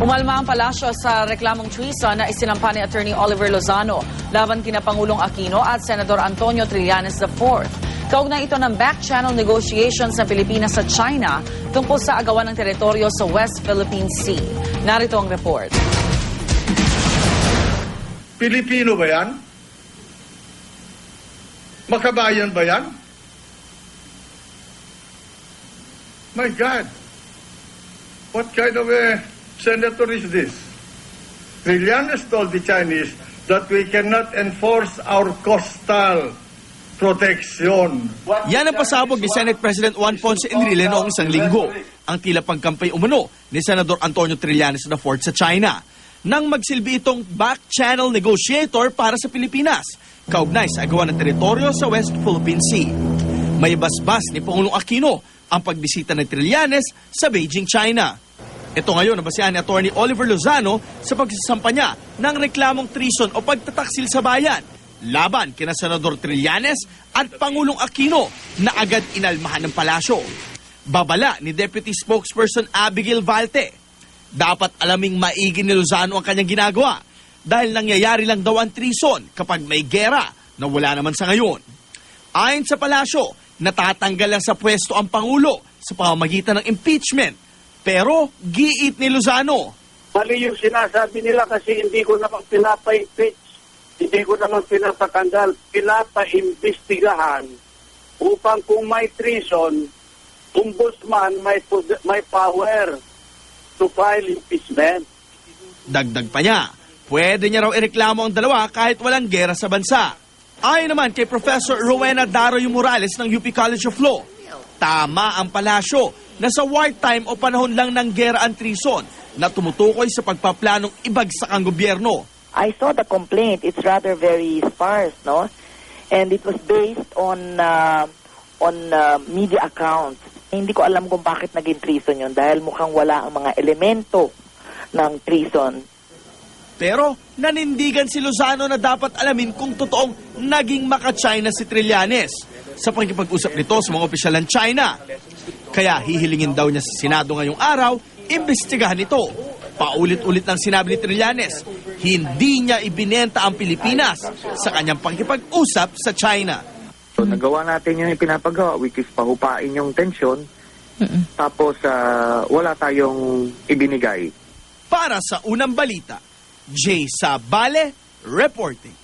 Umalma ang palasyo sa reklamong treason na isinampa ni Attorney Oliver Lozano laban kina Pangulong Aquino at Senador Antonio Trillanes IV. Kaugnay ito ng back-channel negotiations ng Pilipinas sa China tungkol sa agawan ng teritoryo sa West Philippine Sea. Narito ang report. Pilipino ba yan? Makabayan ba yan? My God! What kind of a senator is this? Trillanes told the Chinese that we cannot enforce our coastal protection. Yan ang pasabog ni Senate President Juan Ponce Enrile noong isang linggo. Ang tila pagkampay umano ni Senador Antonio Trillanes IV sa China nang magsilbi itong back-channel negotiator para sa Pilipinas, kaugnay sa agawan ng teritoryo sa West Philippine Sea. May basbas ni Pangulong Aquino ang pagbisita ng Trillanes sa Beijing, China. Ito ngayon ang basehan ni Attorney Oliver Lozano sa pagsasampa niya ng reklamong treason o pagtataksil sa bayan laban kina Senador Trillanes at Pangulong Aquino na agad inalmahan ng palasyo. Babala ni Deputy Spokesperson Abigail Valte, dapat alaming maigi ni Lozano ang kanyang ginagawa dahil nangyayari lang daw ang treason kapag may gera na wala naman sa ngayon. Ayon sa palasyo, natatanggal lang sa pwesto ang Pangulo sa pamamagitan ng impeachment. Pero giit ni Lozano, mali yung sinasabi nila kasi hindi ko naman pinapa-impeach, hindi ko naman pinapatanggal, pinapa-imbestigahan upang kung may treason, ombudsman may power to file impeachment. dagdag pa niya, pwede niya raw ireklamo ang dalawa kahit walang gera sa bansa. Ayon naman kay Professor Rowena Daroy Morales ng UP College of Law, tama ang palasyo na sa wartime o panahon lang ng gera ang treason na tumutukoy sa pagpaplanong ibagsak ang gobyerno. I saw the complaint. It's rather very sparse, no? And it was based on media accounts. Hindi ko alam kung bakit naging treason yun dahil mukhang wala ang mga elemento ng treason. Pero nanindigan si Lozano na dapat alamin kung totoong naging maka-China si Trillanes sa pagkipag-usap nito sa mga opisyal ng China. Kaya hihilingin daw niya sa Senado ngayong araw, imbestigahan ito. Paulit-ulit ng sinabi ni Trillanes, hindi niya ibinenta ang Pilipinas sa kanyang pagkipag-usap sa China. So nagawa natin yung pinapagawa, which is pahupain yung tensyon, tapos wala tayong ibinigay. Para sa unang balita, Jay Sabale reporting.